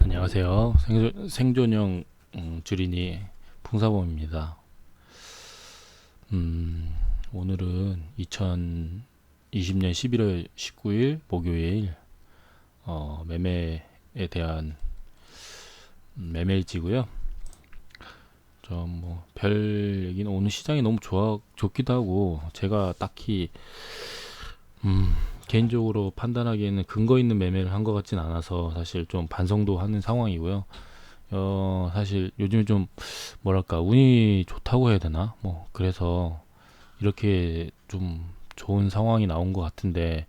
안녕하세요. 생존형 주린이 풍사범입니다. 오늘은 2020년 11월 19일 목요일 매매에 대한 매매일지고요. 좀 뭐 별 얘기는 오늘 시장이 너무 좋기도 하고 제가 딱히 개인적으로 판단하기에는 근거 있는 매매를 한 것 같진 않아서 사실 좀 반성도 하는 상황이고요. 사실 요즘에 좀 뭐랄까 운이 좋다고 해야 되나? 뭐 그래서 이렇게 좀 좋은 상황이 나온 것 같은데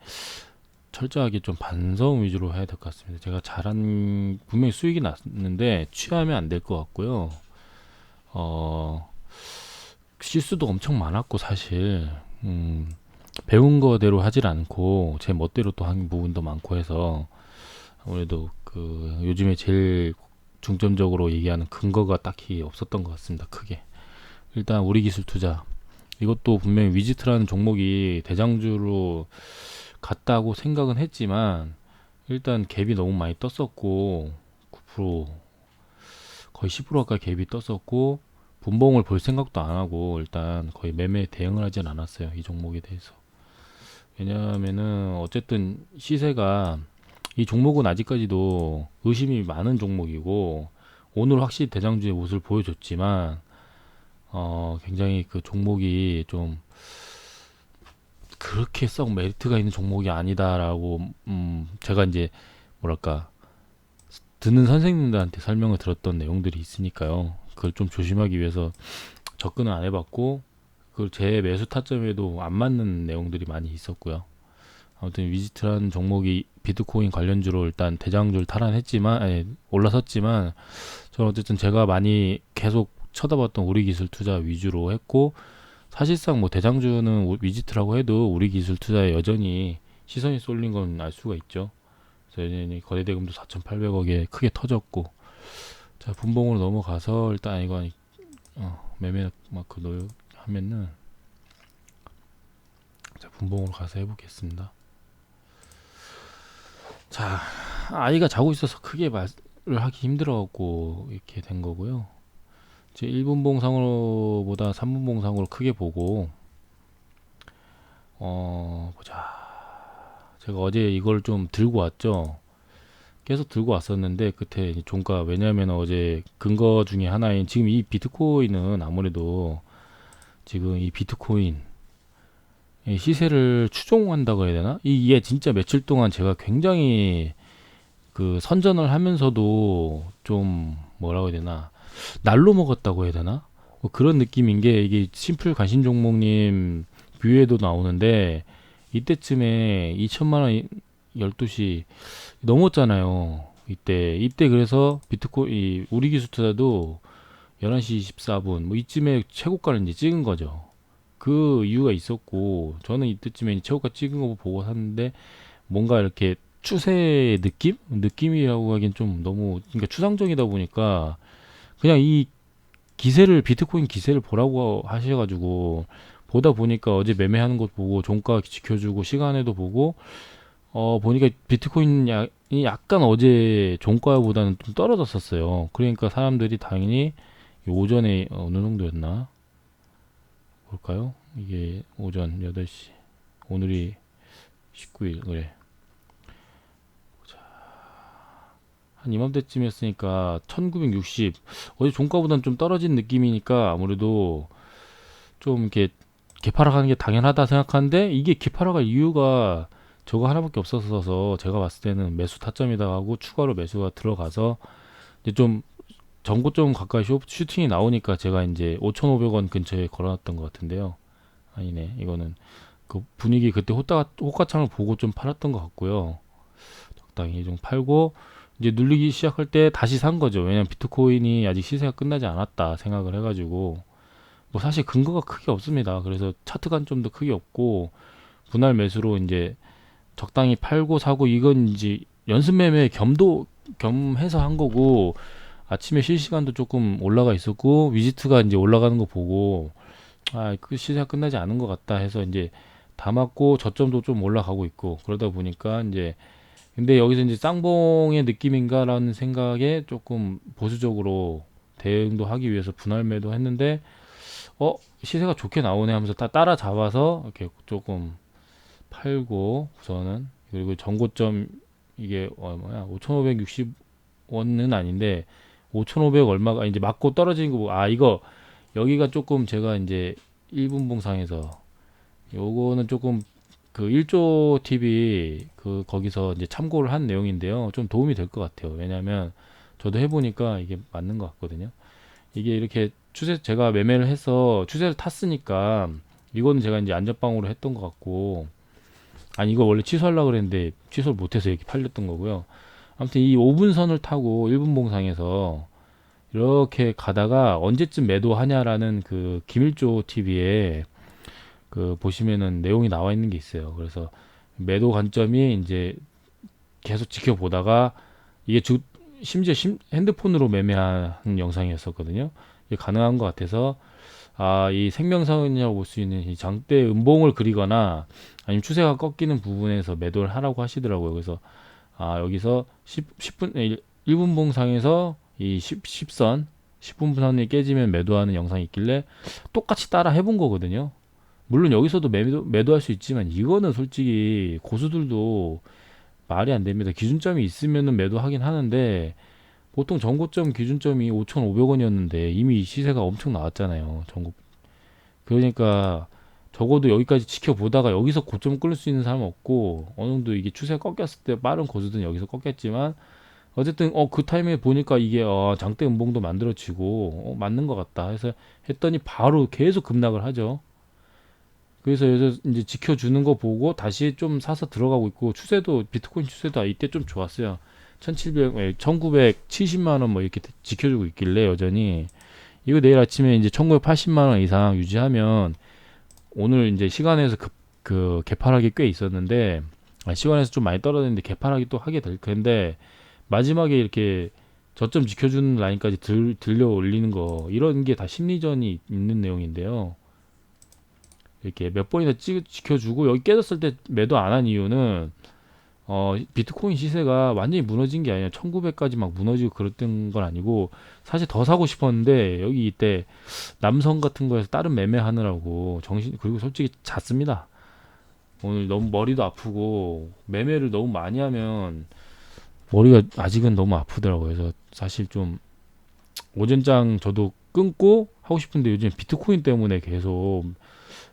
철저하게 좀 반성 위주로 해야 될 것 같습니다. 제가 잘한 분명히 수익이 났는데 취하면 안 될 것 같고요. 어, 실수도 엄청 많았고 사실 배운 거대로 하질 않고 제 멋대로 또 한 부분도 많고 해서 아무래도 그 요즘에 제일 중점적으로 얘기하는 근거가 딱히 없었던 것 같습니다. 크게. 일단 우리 기술 투자 이것도 분명히 위지트라는 종목이 대장주로 갔다고 생각은 했지만 일단 갭이 너무 많이 떴었고 9% 거의 10% 가까이 갭이 떴었고 분봉을 볼 생각도 안 하고 일단 거의 매매 대응을 하진 않았어요. 이 종목에 대해서. 왜냐하면은 어쨌든 시세가 이 종목은 아직까지도 의심이 많은 종목이고 오늘 확실히 대장주의 모습을 보여줬지만 굉장히 그 종목이 좀 그렇게 썩 메리트가 있는 종목이 아니다라고 제가 이제 뭐랄까 듣는 선생님들한테 설명을 들었던 내용들이 있으니까요. 그걸 좀 조심하기 위해서 접근을 안 해봤고 그걸 제 매수 타점에도 안 맞는 내용들이 많이 있었고요. 아무튼 위지트라는 종목이 비트코인 관련주로 일단 대장주를 탈환했지만 올라섰지만 저는 어쨌든 제가 많이 계속 쳐다봤던 우리 기술 투자 위주로 했고 사실상 뭐 대장주는 위지트라고 해도 우리 기술 투자에 여전히 시선이 쏠린 건 알 수가 있죠. 그래서 여전히 거래대금도 4,800억에 크게 터졌고 자 분봉으로 넘어가서 일단 이거 매매 마크 넣 하면은 자 분봉으로 가서 해보겠습니다. 자 아이가 자고 있어서 크게 말을 하기 힘들어갖고 이렇게 된 거고요. 제 1분봉상으로 보다 3분봉상으로 크게 보고 보자. 제가 어제 이걸 좀 들고 왔죠. 계속 들고 왔었는데 끝에 종가 왜냐하면 어제 근거 중에 하나인 지금 이 비트코인은 아무래도 지금 이 비트코인 이 시세를 추종한다고 해야 되나? 이게 진짜 며칠 동안 제가 굉장히 그 선전을 하면서도 좀 뭐라고 해야 되나 날로 먹었다고 해야 되나? 뭐 그런 느낌인 게 이게 심플 관심 종목님 뷰에도 나오는데 이때쯤에 2천만 원 12시 넘었잖아요. 이때 그래서 비트코인 우리 기술 투자도 11시 24분 뭐 이쯤에 최고가를 이제 찍은 거죠. 그 이유가 있었고 저는 이때쯤에 최고가 찍은 거 보고 샀는데 뭔가 이렇게 추세의 느낌이라고 하긴 좀 너무 그러니까 추상적이다 보니까 그냥 이 기세를 비트코인 기세를 보라고 하셔가지고 보다 보니까 어제 매매하는 것 보고 종가 지켜주고 시간에도 보고 보니까 비트코인이 약간 어제 종가보다는 좀 떨어졌었어요. 그러니까 사람들이 당연히 오전에 어느 정도였나 볼까요? 이게 오전 8시 오늘이 19일 그래 한 이맘때쯤이었으니까 1960 어제 종가보다는 좀 떨어진 느낌이니까 아무래도 좀 이렇게 개파락하는 게 당연하다 생각하는데 이게 개파락할 이유가 저거 하나밖에 없어서 제가 봤을 때는 매수 타점이다 하고 추가로 매수가 들어가서 이제 좀 전고점 가까이 슈팅이 나오니까 제가 이제 5,500원 근처에 걸어놨던 것 같은데요. 아니네 이거는 그 분위기 그때 호가창을 보고 좀 팔았던 것 같고요. 적당히 좀 팔고 이제 눌리기 시작할 때 다시 산 거죠. 왜냐면 비트코인이 아직 시세가 끝나지 않았다 생각을 해가지고 뭐 사실 근거가 크게 없습니다. 그래서 차트 관점도 크게 없고 분할 매수로 이제 적당히 팔고 사고 이건 이제 연습 매매 겸해서 한 거고 아침에 실시간도 조금 올라가 있었고 위지트가 이제 올라가는 거 보고 그 시세가 끝나지 않은 것 같다 해서 이제 담았고 저점도 좀 올라가고 있고 그러다 보니까 이제 근데 여기서 이제 쌍봉의 느낌인가라는 생각에 조금 보수적으로 대응도 하기 위해서 분할 매도 했는데 시세가 좋게 나오네 하면서 다 따라잡아서 이렇게 조금 팔고 우선은, 그리고 전고점 이게 뭐야 5,560원은 아닌데 5,500 얼마가 이제 맞고 떨어진 거 보고, 이거 여기가 조금 제가 이제 1분 봉상에서 요거는 조금 그 1조 TV 그 거기서 이제 참고를 한 내용인데요. 좀 도움이 될 것 같아요. 왜냐면 저도 해보니까 이게 맞는 것 같거든요. 이게 이렇게 추세 제가 매매를 해서 추세를 탔으니까 이거는 제가 이제 안전빵으로 했던 것 같고, 아니 이거 원래 취소하려고 그랬는데 취소를 못해서 이렇게 팔렸던 거고요. 아무튼 이 5분선을 타고 1분 봉상에서 이렇게 가다가 언제쯤 매도하냐라는 그 김일조 TV에 그 보시면은 내용이 나와 있는 게 있어요. 그래서 매도 관점이 이제 계속 지켜보다가 이게 심지어 핸드폰으로 매매하는 영상이었었거든요. 이게 가능한 것 같아서 이 생명선이라고 볼 수 있는 이 장대 음봉을 그리거나 아니면 추세가 꺾이는 부분에서 매도를 하라고 하시더라고요. 그래서 여기서 10분 1분 봉상에서 이 10선 10분 선이 깨지면 매도하는 영상이 있길래 똑같이 따라 해본 거거든요. 물론 여기서도 매도할 수 있지만 이거는 솔직히 고수들도 말이 안 됩니다. 기준점이 있으면은 매도하긴 하는데 보통 전고점 기준점이 5,500원이었는데 이미 시세가 엄청 나왔잖아요. 그러니까 적어도 여기까지 지켜보다가 여기서 고점 끌 수 있는 사람은 없고, 어느 정도 이게 추세가 꺾였을 때 빠른 고수들은 여기서 꺾였지만 어쨌든 그 타이밍에 보니까 이게 장대 음봉도 만들어지고 맞는 것 같다 해서 했더니 바로 계속 급락을 하죠. 그래서 여기서 이제 지켜주는 거 보고 다시 좀 사서 들어가고 있고, 추세도 비트코인 추세도 이때 좀 좋았어요. 1970만 원 뭐 이렇게 지켜주고 있길래 여전히 이거 내일 아침에 이제 1980만 원 이상 유지하면, 오늘 이제 시간에서 그 개파락이 꽤 있었는데 시간에서 좀 많이 떨어졌는데 개파락이 또 하게 될 텐데, 마지막에 이렇게 저점 지켜주는 라인까지 들려 올리는 거, 이런 게 다 심리전이 있는 내용인데요. 이렇게 몇 번이나 지켜주고 여기 깨졌을 때 매도 안 한 이유는 비트코인 시세가 완전히 무너진 게 아니라 1900까지 막 무너지고 그랬던 건 아니고, 사실 더 사고 싶었는데 여기 이때 남성 같은 거에서 다른 매매하느라고 그리고 솔직히 잤습니다. 오늘 너무 머리도 아프고 매매를 너무 많이 하면 머리가 아직은 너무 아프더라고요. 그래서 사실 좀 오전장 저도 끊고 하고 싶은데 요즘 비트코인 때문에 계속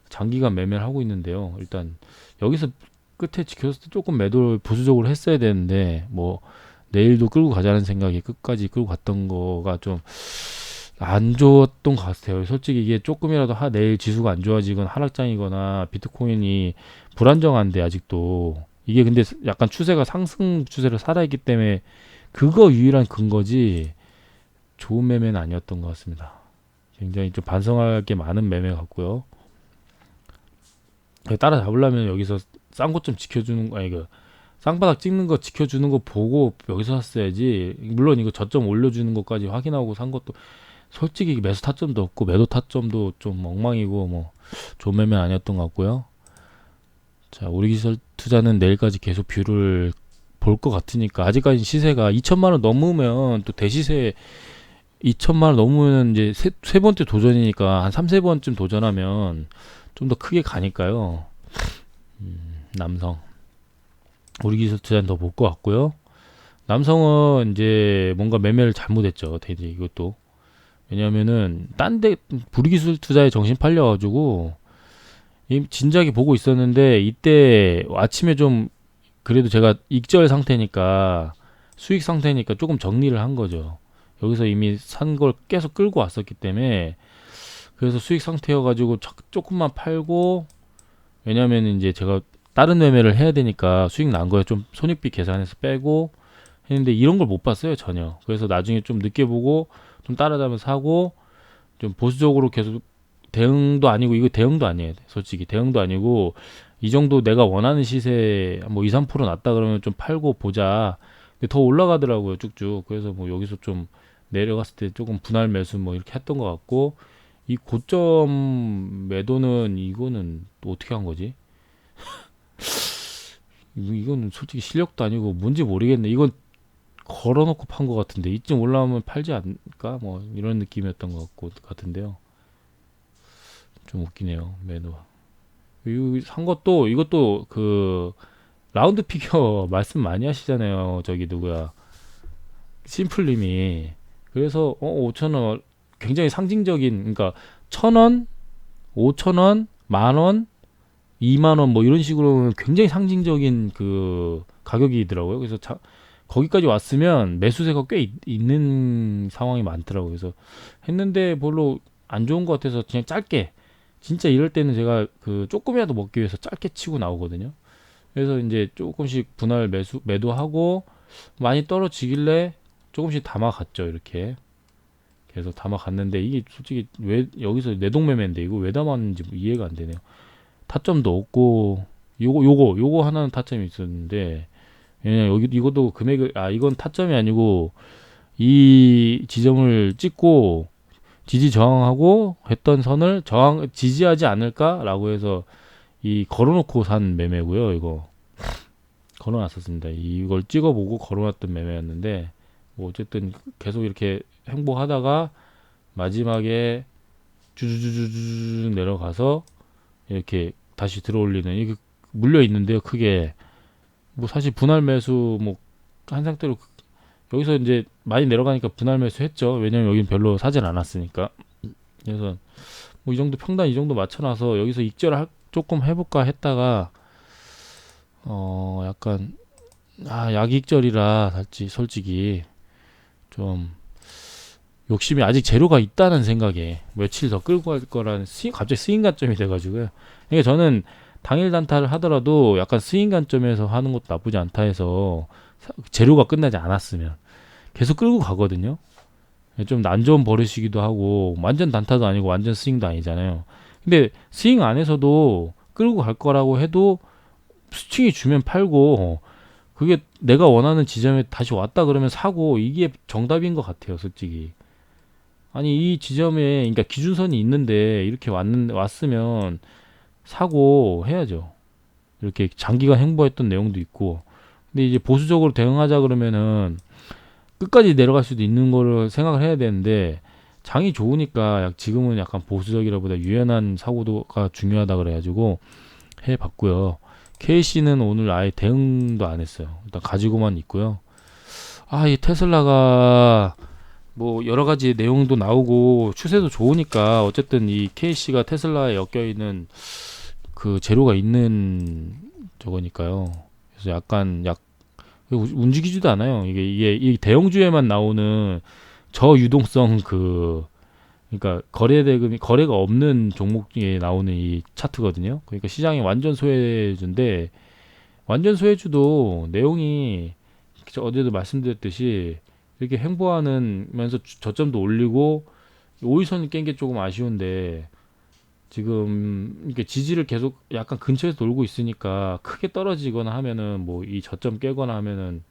장기간 매매를 하고 있는데요. 일단 여기서 끝에 지켰을 때 조금 매도를 보수적으로 했어야 되는데, 뭐 내일도 끌고 가자는 생각이 끝까지 끌고 갔던 거가 좀 안 좋았던 것 같아요. 솔직히 이게 조금이라도 내일 지수가 안 좋아지거나 하락장이거나 비트코인이 불안정한데 아직도 이게 근데 약간 추세가 상승 추세를 살아있기 때문에 그거 유일한 근거지 좋은 매매는 아니었던 것 같습니다. 굉장히 좀 반성할 게 많은 매매 같고요. 따라잡으려면 여기서 싼 것 좀 지켜주는 거, 아니 그 쌍바닥 찍는 거 지켜주는 거 보고 여기서 샀어야지. 물론 이거 저점 올려주는 것까지 확인하고 산 것도 솔직히 매수 타점도 없고 매도 타점도 좀 엉망이고 뭐 좋은 매매 아니었던 것 같고요. 자, 우리 기술 투자는 내일까지 계속 뷰를 볼 것 같으니까, 아직까지 시세가 2천만 원 넘으면 또 대시세 2천만 원 넘으면 이제 세 번째 도전이니까 한 3, 4번쯤 도전하면 좀 더 크게 가니까요. 남성 우리 기술 투자는 더 볼 것 같고요. 남성은 이제 뭔가 매매를 잘못했죠. 대지 이것도. 왜냐면은 딴데 불기술 투자에 정신 팔려가지고 진작에 보고 있었는데, 이때 아침에 좀 그래도 제가 익절 상태니까 수익 상태니까 조금 정리를 한 거죠. 여기서 이미 산 걸 계속 끌고 왔었기 때문에, 그래서 수익 상태여가지고 조금만 팔고, 왜냐면 이제 제가 다른 매매를 해야 되니까 수익 난 거에 좀 손익비 계산해서 빼고 했는데 이런 걸 못 봤어요 전혀. 그래서 나중에 좀 늦게 보고 좀 따라잡아서 사고, 좀 보수적으로 계속 대응도 아니고, 이거 대응도 아니에요. 솔직히 대응도 아니고, 이 정도 내가 원하는 시세 뭐 2, 3% 낮다 그러면 좀 팔고 보자. 근데 더 올라가더라고요 쭉쭉. 그래서 뭐 여기서 좀 내려갔을 때 조금 분할 매수 뭐 이렇게 했던 것 같고, 이 고점 매도는 이거는 또 어떻게 한 거지? 이건 솔직히 실력도 아니고 뭔지 모르겠네. 이건 걸어놓고 판 것 같은데 이쯤 올라오면 팔지 않을까? 뭐 이런 느낌이었던 것 같은데요. 좀 웃기네요. 매도. 이거 산 것도 이것도 그 라운드 피겨 말씀 많이 하시잖아요. 저기 누구야? 심플님이. 그래서 5,000원 굉장히 상징적인 그러니까 1,000원, 5,000원, 만 원, 2만 원 뭐 이런 식으로 굉장히 상징적인 그 가격이더라고요. 그래서 거기까지 왔으면 매수세가 꽤 있는 상황이 많더라고요. 그래서 했는데 별로 안 좋은 것 같아서 그냥 짧게 진짜 이럴 때는 제가 그 조금이라도 먹기 위해서 짧게 치고 나오거든요. 그래서 이제 조금씩 분할 매도하고 많이 떨어지길래 조금씩 담아갔죠. 이렇게 계속 담아갔는데 이게 솔직히 왜 여기서 내동매매인데 이거 왜 담았는지 이해가 안 되네요. 타점도 없고 요거 하나는 타점이 있었는데 여기 이것도 금액을 이건 타점이 아니고 이 지점을 찍고 지지 저항하고 했던 선을 지지하지 않을까라고 해서 이 걸어놓고 산 매매고요. 이거 걸어놨었습니다. 이걸 찍어보고 걸어놨던 매매였는데 뭐 어쨌든 계속 이렇게 행보하다가 마지막에 주주주주주 내려가서 이렇게 다시 들어올리는 이게 물려 있는데요. 크게 뭐 사실 분할 매수 뭐 한 상태로 여기서 이제 많이 내려가니까 분할 매수 했죠. 왜냐면 여긴 별로 사질 않았으니까. 그래서 뭐 이 정도 평단 이 정도 맞춰놔서 여기서 조금 해볼까 했다가 약간 약익절이라 솔직히 좀 욕심이 아직 재료가 있다는 생각에 며칠 더 끌고 갈 거라는 갑자기 스윙 관점이 돼가지고요. 그러니까 저는 당일 단타를 하더라도 약간 스윙 관점에서 하는 것도 나쁘지 않다 해서 재료가 끝나지 않았으면 계속 끌고 가거든요. 좀 안 좋은 버릇이기도 하고 완전 단타도 아니고 완전 스윙도 아니잖아요. 근데 스윙 안에서도 끌고 갈 거라고 해도 스윙이 주면 팔고 그게 내가 원하는 지점에 다시 왔다 그러면 사고 이게 정답인 것 같아요, 솔직히. 아니 이 지점에 그러니까 기준선이 있는데 이렇게 왔으면 사고 해야죠. 이렇게 장기간 행보했던 내용도 있고. 근데 이제 보수적으로 대응하자 그러면은 끝까지 내려갈 수도 있는 거를 생각을 해야 되는데 장이 좋으니까 지금은 약간 보수적이라보다 유연한 사고가 중요하다 그래가지고 해봤고요. KC는 오늘 아예 대응도 안 했어요. 일단 가지고만 있고요. 이 테슬라가 뭐 여러 가지 내용도 나오고 추세도 좋으니까 어쨌든 이 KC가 테슬라에 엮여 있는 그 재료가 있는 저거니까요. 그래서 약간 움직이지도 않아요. 이게 이 대형주에만 나오는 저유동성 그러니까 거래가 없는 종목에 나오는 이 차트거든요. 그러니까 시장이 완전 소외주인데 완전 소외주도 내용이 어제도 말씀드렸듯이 이렇게 행보하면서 저점도 올리고 5일선을 깬 게 조금 아쉬운데 지금 이게 지지를 계속 약간 근처에서 돌고 있으니까 크게 떨어지거나 하면은 뭐 이 저점 깨거나 하면은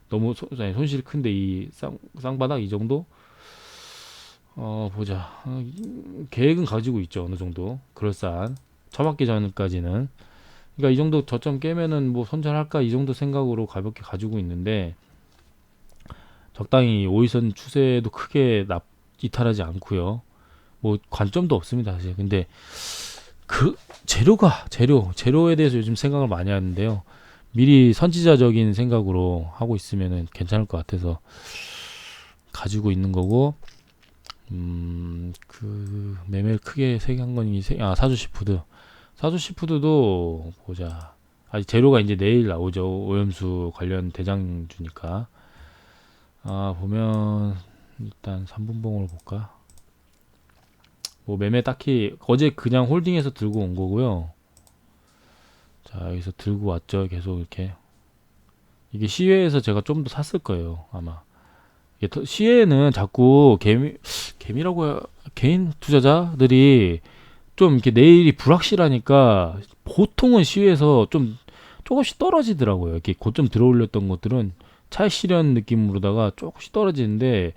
너무 손실이 큰데 이 쌍바닥 이 정도 보자. 계획은 가지고 있죠. 어느 정도 그럴싸한 처맞기 전까지는. 그러니까 이 정도 저점 깨면은 뭐 손절할까 이 정도 생각으로 가볍게 가지고 있는데 적당히 5일선 추세도 크게 이탈하지 않고요. 뭐 관점도 없습니다 사실. 근데 그 재료에 대해서 요즘 생각을 많이 하는데요. 미리 선지자적인 생각으로 하고 있으면은 괜찮을 것 같아서 가지고 있는 거고. 그 매매를 크게 세게 한 건 사주시푸드도 보자. 아직 재료가 이제 내일 나오죠. 오염수 관련 대장주니까. 보면 일단 3분봉으로 볼까. 뭐 매매 딱히 어제 그냥 홀딩해서 들고 온 거고요. 자, 여기서 들고 왔죠. 계속 이렇게. 이게 시외에서 제가 좀 더 샀을 거예요, 아마. 시외에는 자꾸 개미라고 개인 투자자들이 좀 이렇게 내일이 불확실하니까 보통은 시외에서 좀 조금씩 떨어지더라고요. 이렇게 고점 들어올렸던 것들은 차익 실현 느낌으로다가 조금씩 떨어지는데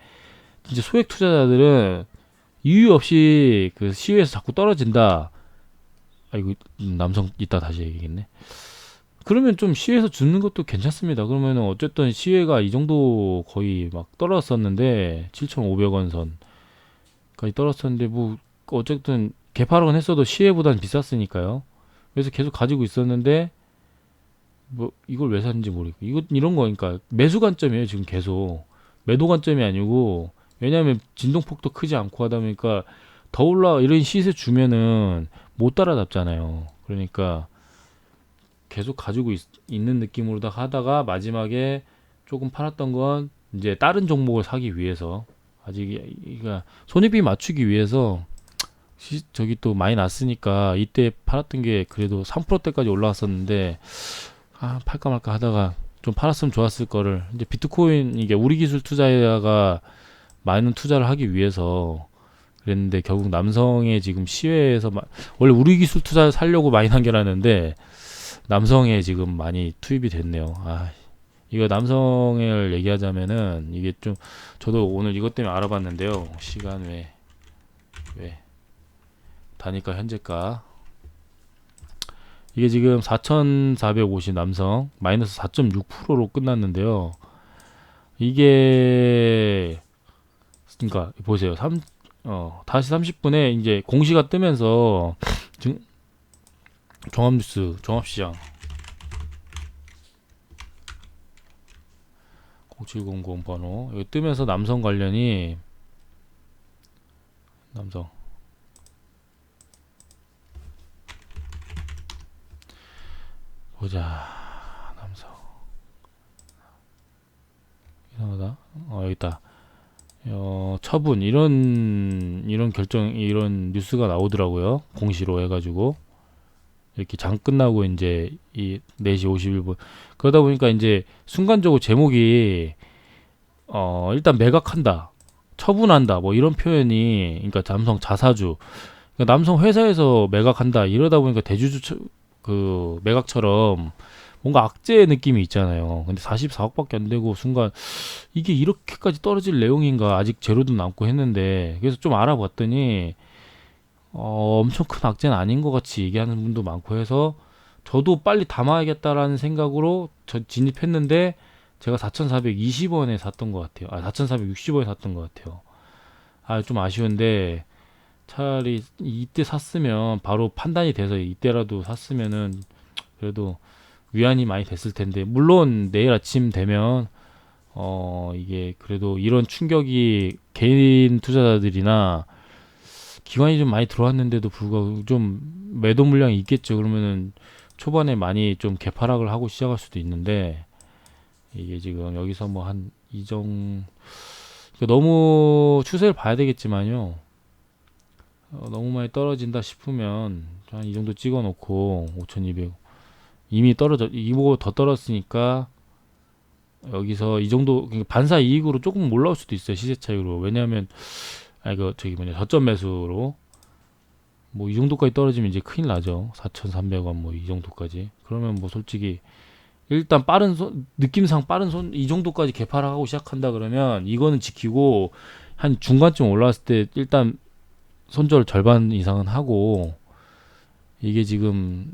진짜 소액 투자자들은 이유 없이 그 시외에서 자꾸 떨어진다. 이거 남성 이따 다시 얘기겠네. 그러면 좀 시외에서 주는 것도 괜찮습니다. 그러면은 어쨌든 시외가 이 정도 거의 막 떨어졌었는데 7,500원 선까지 떨어졌었는데 뭐 어쨌든 개파락은 했어도 시외보다는 비쌌으니까요. 그래서 계속 가지고 있었는데 뭐 이걸 왜 샀는지 모르겠고 이거 이런 거니까 매수 관점이에요. 지금 계속 매도 관점이 아니고 왜냐하면 진동폭도 크지 않고 하다 보니까 더 올라 이런 시세 주면은 못 따라잡잖아요. 그러니까 계속 가지고 있는 느낌으로 다 하다가 마지막에 조금 팔았던 건 이제 다른 종목을 사기 위해서 아직 그러니까 손익비 맞추기 위해서 저기 또 많이 났으니까 이때 팔았던 게 그래도 3%대까지 올라왔었는데 아 팔까 말까 하다가 좀 팔았으면 좋았을 거를 이제 비트코인 이게 우리 기술 투자자가 많은 투자를 하기 위해서 그랬는데 결국 남성의 지금 시외에서 원래 우리 기술 투자 살려고 많이 남겨놨는데 남성에 지금 많이 투입이 됐네요. 아, 이거 남성을 얘기하자면은 이게 좀 저도 오늘 이것 때문에 알아봤는데요. 시간 왜 단위가 현재가 이게 지금 4,450 남성 마이너스 4.6%로 끝났는데요. 이게 그러니까 보세요. 다시 30분에 이제 공시가 뜨면서 종합뉴스 종합시장 0700 번호 여기 뜨면서 남성 관련이 남성 보자 남성 이상하다 여기 있다 처분 이런 결정 이런 뉴스가 나오더라고요 공시로 해가지고 이렇게 장 끝나고 이제 이 4시 51분 그러다 보니까 이제 순간적으로 제목이 일단 매각한다 처분한다 뭐 이런 표현이 그러니까 남성 자사주 그러니까 남성 회사에서 매각한다 이러다 보니까 대주주 그 매각처럼 뭔가 악재 느낌이 있잖아요. 근데 44억밖에 안 되고 순간 이게 이렇게까지 떨어질 내용인가 아직 재료도 남고 했는데 그래서 좀 알아봤더니 엄청 큰 악재는 아닌 것 같이 얘기하는 분도 많고 해서 저도 빨리 담아야겠다라는 생각으로 진입했는데 제가 4,420원에 샀던 것 같아요. 4,460원에 샀던 것 같아요. 좀 아쉬운데 차라리 이때 샀으면 바로 판단이 돼서 이때라도 샀으면은 그래도 위안이 많이 됐을 텐데 물론 내일 아침 되면 이게 그래도 이런 충격이 개인 투자자들이나 기관이 좀 많이 들어왔는데도 불구하고 좀 매도 물량이 있겠죠. 그러면은 초반에 많이 좀 개파락을 하고 시작할 수도 있는데 이게 지금 여기서 뭐 한 너무 추세를 봐야 되겠지만요. 너무 많이 떨어진다 싶으면 한 이 정도 찍어 놓고 5,200 이미 이보고 더 떨어졌으니까 여기서 이 정도 반사 이익으로 조금 올라올 수도 있어요. 시세 차익으로. 왜냐하면 저점 매수로 뭐 이 정도까지 떨어지면 이제 큰일 나죠. 4,300원 뭐 이 정도까지. 그러면 뭐 솔직히 일단 느낌상 빠른 손 이 정도까지 개파락하고 시작한다 그러면 이거는 지키고 한 중간쯤 올라왔을 때 일단 손절 절반 이상은 하고 이게 지금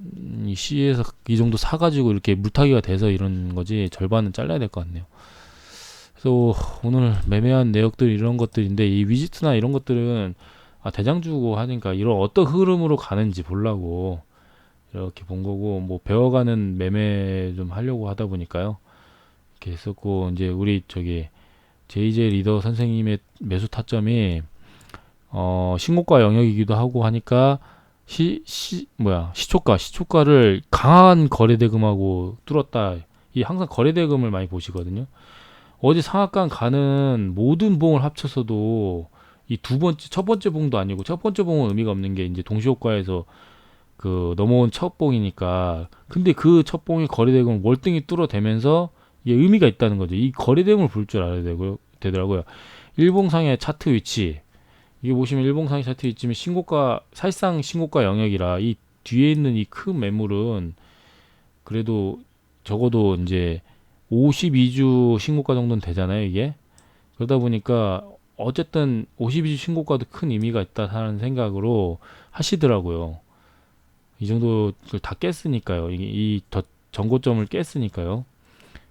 이 C에서 이 정도 사가지고 이렇게 물타기가 돼서 이런 거지 절반은 잘라야 될 것 같네요. 그래서 오늘 매매한 내역들 이런 것들인데 이 위지트나 이런 것들은 대장주고 하니까 이런 어떤 흐름으로 가는지 보려고 이렇게 본 거고 뭐 배워가는 매매 좀 하려고 하다 보니까요. 이렇게 했었고 이제 우리 JJ 리더 선생님의 매수 타점이 신고가 영역이기도 하고 하니까 시초가를 강한 거래대금하고 뚫었다. 이 항상 거래대금을 많이 보시거든요. 어제 상한가 가는 모든 봉을 합쳐서도 이 첫 번째 봉도 아니고 첫 번째 봉은 의미가 없는 게 이제 동시효과에서 그 넘어온 첫 봉이니까 근데 그 첫 봉이 거래대금을 월등히 뚫어대면서 이게 의미가 있다는 거죠. 이 거래대금을 볼 줄 알아야 되더라고요. 일봉상의 차트 위치 이게 보시면 일봉상의 차트 위치면 사실상 신고가 영역이라 이 뒤에 있는 이 큰 매물은 그래도 적어도 이제 52주 신고가 정도는 되잖아요, 이게. 그러다 보니까 어쨌든 52주 신고가도 큰 의미가 있다는 생각으로 하시더라고요. 이 정도를 다 깼으니까요. 전고점을 깼으니까요.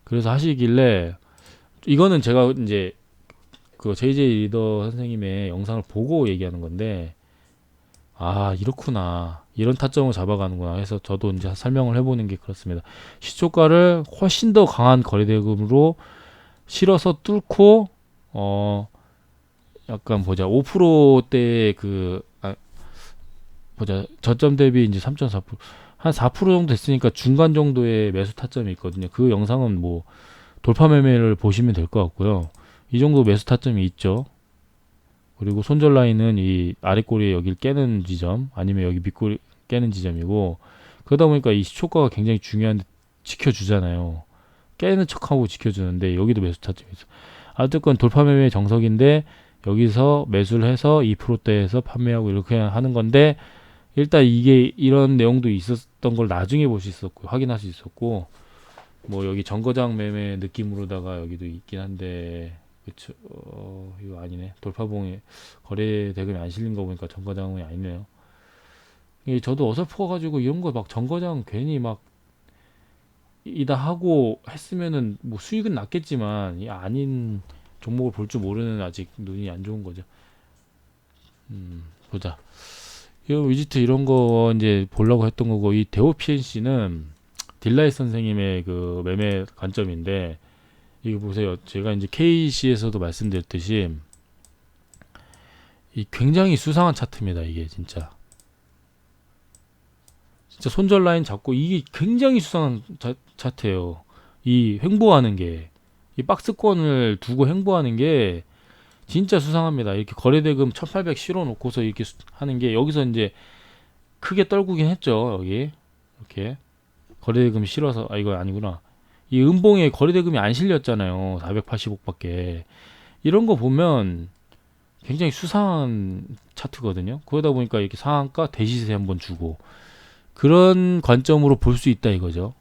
그래서 하시길래 이거는 제가 이제 그 JJ 리더 선생님의 영상을 보고 얘기하는 건데, 아, 이렇구나. 이런 타점을 잡아가는구나 해서 저도 이제 설명을 해보는 게 그렇습니다. 시초가를 훨씬 더 강한 거래대금으로 실어서 뚫고, 약간 보자. 5%대 보자. 저점 대비 이제 3.4%, 한 4% 정도 됐으니까 중간 정도의 매수 타점이 있거든요. 그 영상은 뭐 돌파 매매를 보시면 될 것 같고요. 이 정도 매수 타점이 있죠. 그리고 손절 라인은 이 아래 꼬리에 여기를 깨는 지점, 아니면 여기 밑꼬리 깨는 지점이고, 그러다 보니까 이 시초가가 굉장히 중요한데 지켜주잖아요. 깨는 척하고 지켜주는데 여기도 매수 타점이 있어. 어쨌건 돌파 매매 정석인데 여기서 매수를 해서 2%대에서 판매하고 이렇게 하는 건데, 일단 이게 이런 내용도 있었던 걸 나중에 볼 수 있었고 확인할 수 있었고, 뭐 여기 정거장 매매 느낌으로다가 여기도 있긴 한데, 그쵸, 이거 아니네. 돌파봉에 거래 대금이 안 실린 거 보니까 정거장이 아니네요. 이게 저도 어설퍼가지고 이런 거 막 정거장 괜히 막 이다 하고 했으면은 뭐 수익은 났겠지만, 이 아닌 종목을 볼 줄 모르는 아직 눈이 안 좋은 거죠. 보자. 이 위지트 이런 거 이제 보려고 했던 거고, 이 데오 PNC는 딜라이 선생님의 그 매매 관점인데, 이거 보세요. 제가 이제 KC에서도 말씀드렸듯이 이 굉장히 수상한 차트입니다. 이게 진짜 손절 라인 잡고 이게 굉장히 수상한 차트예요. 이 횡보하는 게, 이 박스권을 두고 횡보하는 게 진짜 수상합니다. 이렇게 거래대금 1800 실어 놓고서 이렇게 하는 게, 여기서 이제 크게 떨구긴 했죠. 여기 이렇게 거래대금 실어서, 아 이거 아니구나. 이 음봉에 거래대금이 안 실렸잖아요. 480억밖에. 이런 거 보면 굉장히 수상한 차트거든요. 그러다 보니까 이렇게 상한가 대시세 한번 주고, 그런 관점으로 볼 수 있다 이거죠.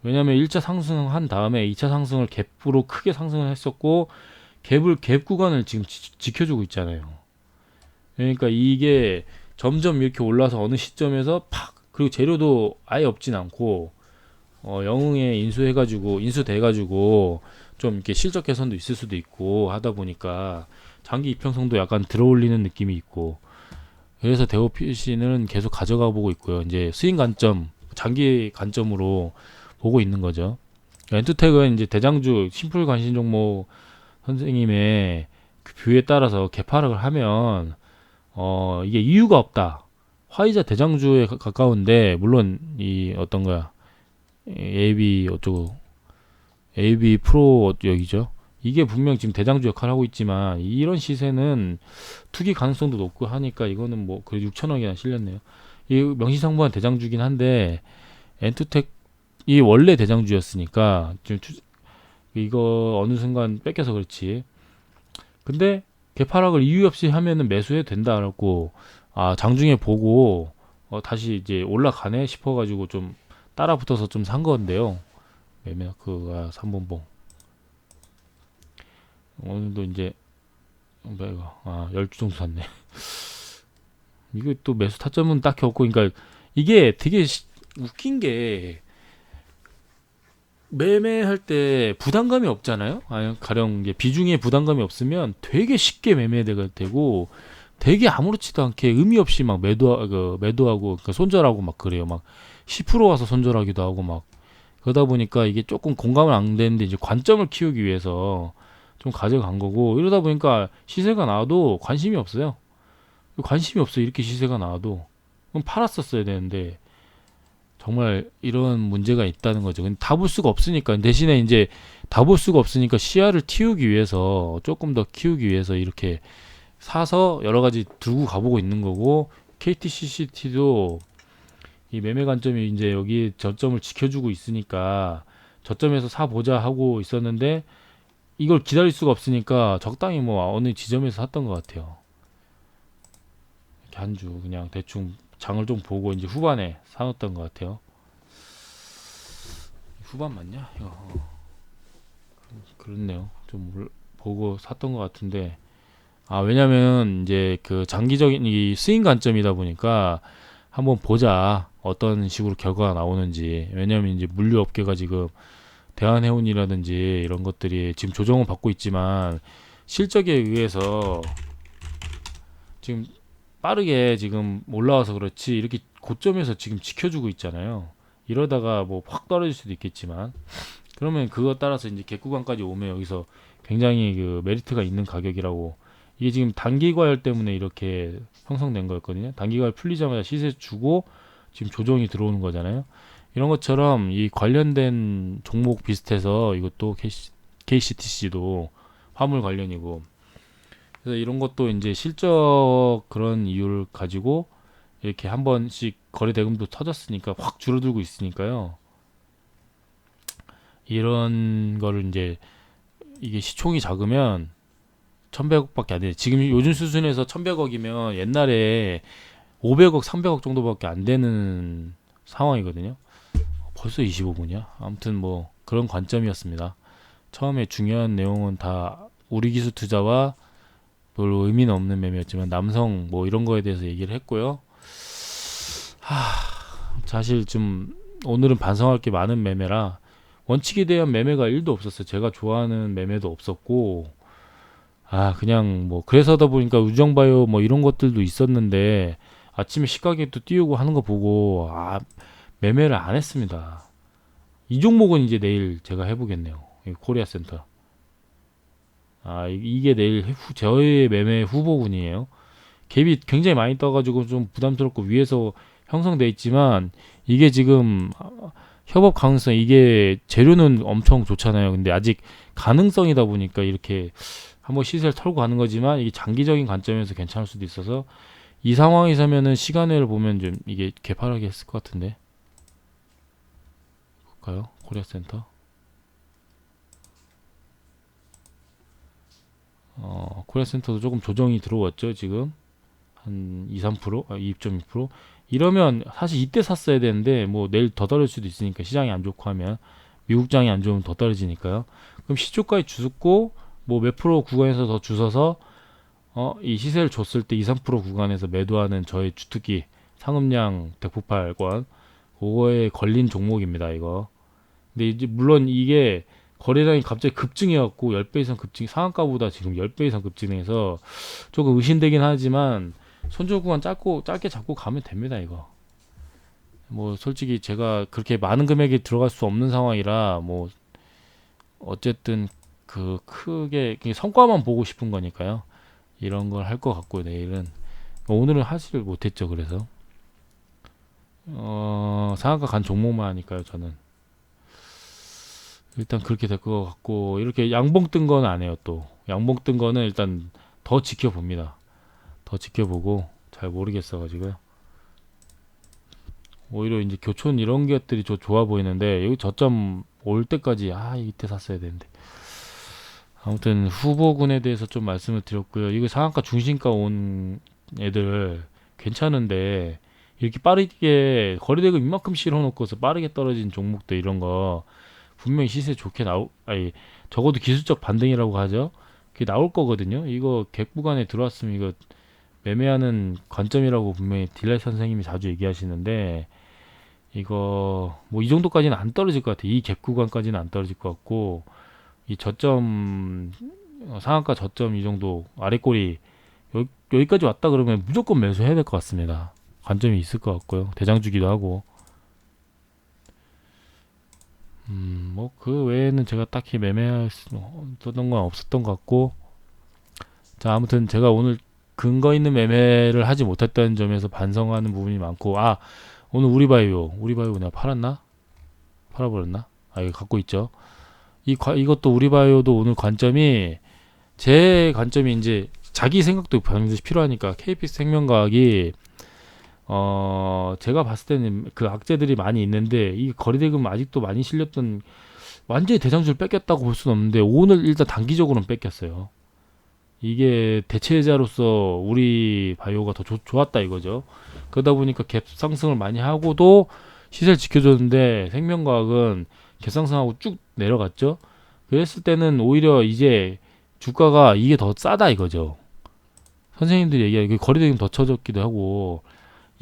왜냐면 1차 상승한 다음에 2차 상승을 갭으로 크게 상승을 했었고, 갭 구간을 지금 지켜주고 있잖아요. 그러니까 이게 점점 이렇게 올라서 어느 시점에서 팍, 그리고 재료도 아예 없진 않고, 영웅에 인수돼가지고 좀 이렇게 실적 개선도 있을 수도 있고 하다 보니까 장기 이평성도 약간 들어올리는 느낌이 있고, 그래서 대오피씨는 계속 가져가 보고 있고요. 이제 스윙 관점, 장기 관점으로 보고 있는 거죠. 엔투텍은 이제 대장주 심플 관심 종목 선생님의 그 뷰에 따라서 개파락을 하면 이게 이유가 없다. 화이자 대장주에 가까운데, 물론 이 어떤 거야, AB 어쩌고 AB 프로 여기죠. 이게 분명 지금 대장주 역할을 하고 있지만, 이런 시세는 투기 가능성도 높고 하니까 이거는 뭐 그래도 6천억이나 실렸네요. 이 명시상부한 대장주긴 한데, 엔투텍이 원래 대장주였으니까 지금 이거 어느 순간 뺏겨서 그렇지. 근데 개파락을 이유 없이 하면은 매수해도 된다라고, 아 장중에 보고 다시 이제 올라가네 싶어가지고 좀 따라붙어서 좀 산 건데요. 매매크가 3분봉 오늘도 이제 이거 10주 정도 샀네. 이게 또 매수 타점은 딱히 없고, 그러니까 이게 되게 웃긴 게, 매매할 때 부담감이 없잖아요. 가령 이제 비중에 부담감이 없으면 되게 쉽게 매매가 되고, 되게 아무렇지도 않게 의미 없이 막 매도하고, 그러니까 손절하고 막 그래요. 막 10% 와서 손절하기도 하고 막 그러다 보니까 이게 조금 공감을 안 되는데, 이제 관점을 키우기 위해서 좀 가져간 거고, 이러다 보니까 시세가 나와도 관심이 없어요. 관심이 없어요. 이렇게 시세가 나와도. 그럼 팔았었어야 되는데, 정말 이런 문제가 있다는 거죠. 근데 다 볼 수가 없으니까, 대신에 이제 다 볼 수가 없으니까 시야를 틔우기 위해서, 조금 더 키우기 위해서 이렇게 사서 여러 가지 들고 가보고 있는 거고, KTCCT도 이 매매 관점이 이제 여기 저점을 지켜주고 있으니까 저점에서 사보자 하고 있었는데, 이걸 기다릴 수가 없으니까 적당히 뭐 어느 지점에서 샀던 것 같아요. 이렇게 한 주 그냥 대충 장을 좀 보고 이제 후반에 사놓았던 것 같아요. 후반 맞냐? 이거 그렇네요. 좀 보고 샀던 것 같은데, 왜냐면 이제 그 장기적인 이 스윙 관점이다 보니까 한번 보자. 어떤 식으로 결과가 나오는지. 왜냐하면 이제 물류업계가 지금 대한해운이라든지 이런 것들이 지금 조정을 받고 있지만 실적에 의해서 지금 빠르게 지금 올라와서 그렇지 이렇게 고점에서 지금 지켜주고 있잖아요. 이러다가 뭐 확 떨어질 수도 있겠지만 그러면 그거 따라서 이제 객구간까지 오면 여기서 굉장히 그 메리트가 있는 가격이라고. 이게 지금 단기과열 때문에 이렇게 형성된 거였거든요. 단기과열 풀리자마자 시세 주고 지금 조정이 들어오는 거잖아요. 이런 것처럼 이 관련된 종목 비슷해서 이것도 KCTC도 화물 관련이고, 그래서 이런 것도 이제 실적 그런 이유를 가지고 이렇게 한 번씩 거래 대금도 터졌으니까 확 줄어들고 있으니까요. 이런 거를 이제 이게 시총이 작으면 1100억밖에 안 돼. 지금 요즘 수준에서 1100억이면 옛날에 500억, 300억 정도밖에 안 되는 상황이거든요. 벌써 25분이야? 아무튼 뭐 그런 관점이었습니다. 처음에 중요한 내용은 다 우리 기술 투자와 별로 의미는 없는 매매였지만 남성 뭐 이런 거에 대해서 얘기를 했고요. 사실 좀 오늘은 반성할 게 많은 매매라 원칙에 대한 매매가 1도 없었어요. 제가 좋아하는 매매도 없었고, 그냥 뭐 그래서다 보니까 우정바이오 뭐 이런 것들도 있었는데 아침에 시가격도 띄우고 하는 거 보고 매매를 안 했습니다. 이 종목은 이제 내일 제가 해보겠네요. 코리아 센터. 이게 내일 저의 매매 후보군이에요. 갭이 굉장히 많이 떠가지고 좀 부담스럽고 위에서 형성돼 있지만 이게 지금 협업 가능성, 이게 재료는 엄청 좋잖아요. 근데 아직 가능성이다 보니까 이렇게 한번 시세를 털고 가는 거지만 이게 장기적인 관점에서 괜찮을 수도 있어서 이 상황에서면은 시간을 보면 좀 이게 개파하게 했을 것 같은데. 볼까요? 코리아 센터. 코리아 센터도 조금 조정이 들어왔죠, 지금. 한 2, 3%? 2.2%? 이러면 사실 이때 샀어야 되는데 뭐 내일 더 떨어질 수도 있으니까, 시장이 안 좋고 하면 미국장이 안 좋으면 더 떨어지니까요. 그럼 시초가에 주고 뭐 몇 프로 구간에서 더 주서서 이 시세를 줬을 때 2, 3% 구간에서 매도하는 저의 주특기 상음량 대폭발권, 그거에 걸린 종목입니다, 이거. 근데 이제 물론 이게 거래량이 갑자기 급증해갖고 10배 이상 급증, 상한가보다 지금 10배 이상 급증해서 조금 의심되긴 하지만 손절 구간 짧게 잡고 가면 됩니다, 이거. 뭐 솔직히 제가 그렇게 많은 금액이 들어갈 수 없는 상황이라 뭐 어쨌든 그 크게 그냥 성과만 보고 싶은 거니까요. 이런 걸 할 것 같고요, 내일은. 오늘은 하지를 못했죠, 그래서. 상한가 간 종목만 하니까요, 저는. 일단 그렇게 될 것 같고, 이렇게 양봉 뜬 건 안 해요, 또. 양봉 뜬 거는 일단 더 지켜봅니다. 더 지켜보고, 잘 모르겠어가지고요. 오히려 이제 교촌 이런 것들이 좋아 보이는데, 여기 저점 올 때까지, 이때 샀어야 되는데. 아무튼 후보군에 대해서 좀 말씀을 드렸고요. 이거 상한가 중심가 온 애들 괜찮은데, 이렇게 빠르게 거래대금 이만큼 실어놓고서 빠르게 떨어진 종목들 이런 거 분명히 시세 좋게 적어도 기술적 반등이라고 하죠. 그게 나올 거거든요. 이거 갭 구간에 들어왔으면 이거 매매하는 관점이라고 분명히 딜라이 선생님이 자주 얘기하시는데, 이거 뭐 이 정도까지는 안 떨어질 것 같아요. 이 갭 구간까지는 안 떨어질 것 같고, 이 저점 상한가 저점 이 정도 아래꼬리 여기까지 왔다 그러면 무조건 매수해야 될 것 같습니다. 관점이 있을 것 같고요. 대장주기도 하고. 뭐 그 외에는 제가 딱히 매매할 수 없었던 건 없었던 것 같고. 자, 아무튼 제가 오늘 근거 있는 매매를 하지 못했다는 점에서 반성하는 부분이 많고, 오늘 우리바이오 내가 팔았나? 팔아버렸나? 이거 갖고 있죠. 이것도 우리바이오도 오늘 관점이, 제 관점이 이제 자기 생각도 반드시 필요하니까 KPX 생명과학이 제가 봤을 때는 그 악재들이 많이 있는데, 이 거래대금 아직도 많이 실렸던, 완전히 대장주를 뺏겼다고 볼 수는 없는데 오늘 일단 단기적으로는 뺏겼어요. 이게 대체자로서 우리 바이오가 더 좋았다 이거죠. 그러다 보니까 갭 상승을 많이 하고도 시세를 지켜줬는데 생명과학은 갭 상승하고 쭉 내려갔죠. 그랬을 때는 오히려 이제 주가가 이게 더 싸다 이거죠. 선생님들이 얘기하기 거래대금 더 쳐졌기도 하고,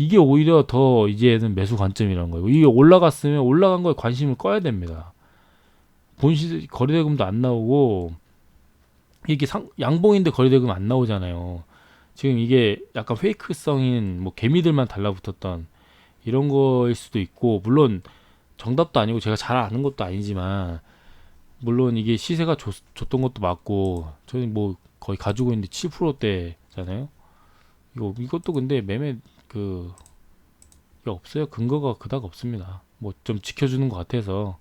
이게 오히려 더 이제는 매수 관점이라는 거예요. 이게 올라갔으면 올라간 거에 관심을 꺼야 됩니다. 본시 거래대금도 안 나오고 이게 양봉인데 거래대금 안 나오잖아요. 지금 이게 약간 페이크성인 뭐 개미들만 달라붙었던 이런 거일 수도 있고, 물론 정답도 아니고 제가 잘 아는 것도 아니지만, 물론 이게 시세가 줬던 것도 맞고, 저는 뭐 거의 가지고 있는데 7%대잖아요. 이것도 근데 매매 그 이게 없어요. 근거가 그닥 없습니다. 뭐 좀 지켜주는 것 같아서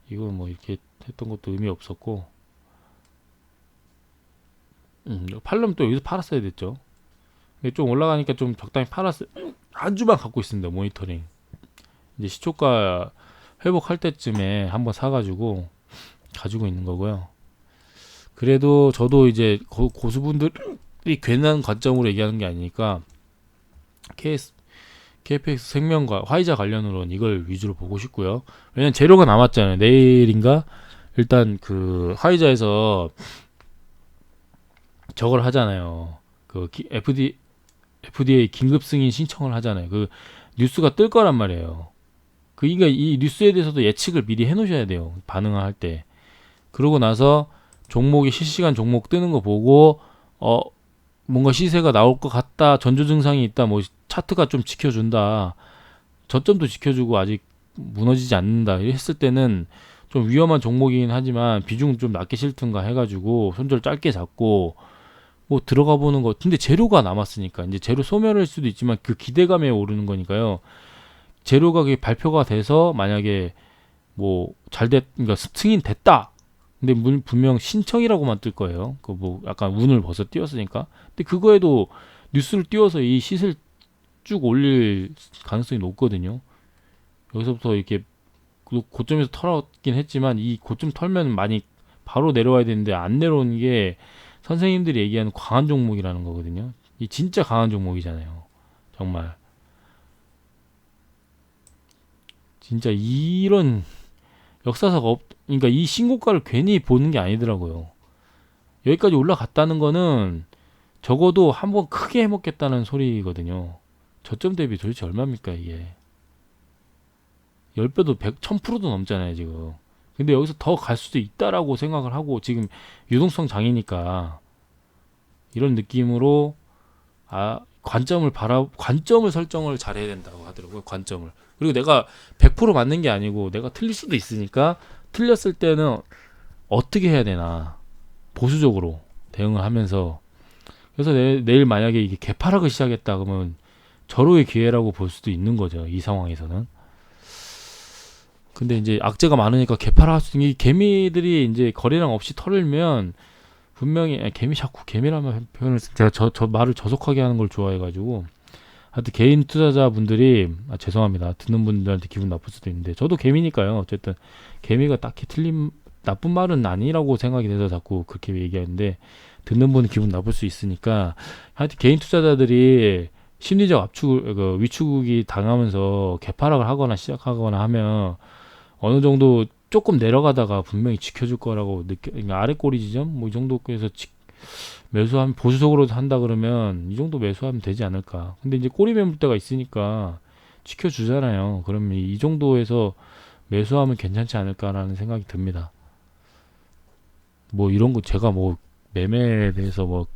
이거 뭐 이렇게 했던 것도 의미 없었고, 팔려면 또 여기서 팔았어야 됐죠. 근데 좀 올라가니까 좀 적당히 팔았어요. 한 주만 갖고 있습니다. 모니터링. 이제 시초가 회복할 때쯤에 한번 사가지고 가지고 있는 거고요. 그래도 저도 이제 고수분들이 괜한 관점으로 얘기하는 게 아니니까 KFX 생명과 화이자 관련으로는 이걸 위주로 보고 싶고요. 왜냐면 재료가 남았잖아요. 내일인가 일단 그 화이자에서 저걸 하잖아요. 그 FDA 긴급 승인 신청을 하잖아요. 그 뉴스가 뜰 거란 말이에요. 그러니까 이 뉴스에 대해서도 예측을 미리 해놓으셔야 돼요. 반응을 할 때. 그러고 나서 종목이 실시간 종목 뜨는 거 보고 뭔가 시세가 나올 것 같다. 전조 증상이 있다. 뭐 차트가 좀 지켜준다. 저점도 지켜주고 아직 무너지지 않는다. 했을 때는 좀 위험한 종목이긴 하지만 비중 좀 낮게 실든가 해가지고 손절 짧게 잡고 뭐 들어가 보는 거. 근데 재료가 남았으니까 이제 재료 소멸일 수도 있지만 그 기대감에 오르는 거니까요. 재료가 그게 발표가 돼서 만약에 뭐 그러니까 승인됐다. 근데 분명 신청이라고만 뜰 거예요. 그 뭐 약간 운을 벌써 띄웠으니까. 근데 그거에도 뉴스를 띄워서 이 시세를 쭉 올릴 가능성이 높거든요. 여기서부터 이렇게 고점에서 털었긴 했지만 이 고점 털면 많이 바로 내려와야 되는데 안 내려오는 게 선생님들이 얘기하는 강한 종목이라는 거거든요. 이 진짜 강한 종목이잖아요. 정말 진짜 이런 역사사가 그러니까 이 신고가를 괜히 보는 게 아니더라고요. 여기까지 올라갔다는 거는 적어도 한번 크게 해먹겠다는 소리거든요. 저점 대비 도대체 얼마입니까 이게? 10배도 1000%도 넘잖아요 지금. 근데 여기서 더 갈 수도 있다라고 생각을 하고 지금 유동성 장이니까 이런 느낌으로 관점을 설정을 잘해야 된다고 하더라고요. 관점을. 그리고 내가 100% 맞는 게 아니고 내가 틀릴 수도 있으니까 틀렸을 때는 어떻게 해야 되나 보수적으로 대응을 하면서, 그래서 내일 만약에 이게 개파락을 시작했다 그러면 절호의 기회라고 볼 수도 있는 거죠. 이 상황에서는. 근데 이제 악재가 많으니까 개파락할 수 있는 게 개미들이 이제 거래량 없이 털면 분명히 개미라면 표현을 제가 저 말을 저속하게 하는 걸 좋아해가지고 하여튼 개인 투자자분들이 죄송합니다. 듣는 분들한테 기분 나쁠 수도 있는데 저도 개미니까요. 어쨌든 개미가 딱히 나쁜 말은 아니라고 생각이 돼서 자꾸 그렇게 얘기하는데 듣는 분은 기분 나쁠 수 있으니까 하여튼 개인 투자자들이 심리적 위축이 당하면서 개파락을 하거나 시작하거나 하면 어느 정도 조금 내려가다가 분명히 지켜줄 거라고 그러니까 아래 꼬리 지점 뭐 이 정도에서 매수하면 보수적으로 한다 그러면 이 정도 매수하면 되지 않을까. 근데 이제 꼬리 매물대가 있으니까 지켜주잖아요. 그러면 이 정도에서 매수하면 괜찮지 않을까라는 생각이 듭니다. 뭐 이런 거 제가 뭐 매매에 대해서 뭐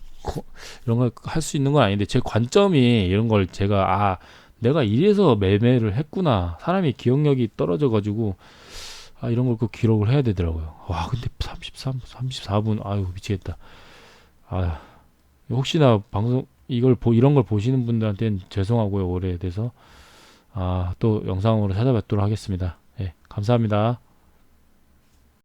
이런 걸 할 수 있는 건 아닌데 제 관점이 이런 걸 제가 내가 이래서 매매를 했구나. 사람이 기억력이 떨어져 가지고 이런 걸 꼭 기록을 해야 되더라고요. 와, 근데 34분, 아유, 미치겠다. 혹시나 방송, 이런 걸 보시는 분들한테는 죄송하고요, 오래돼서. 또 영상으로 찾아뵙도록 하겠습니다. 예, 감사합니다.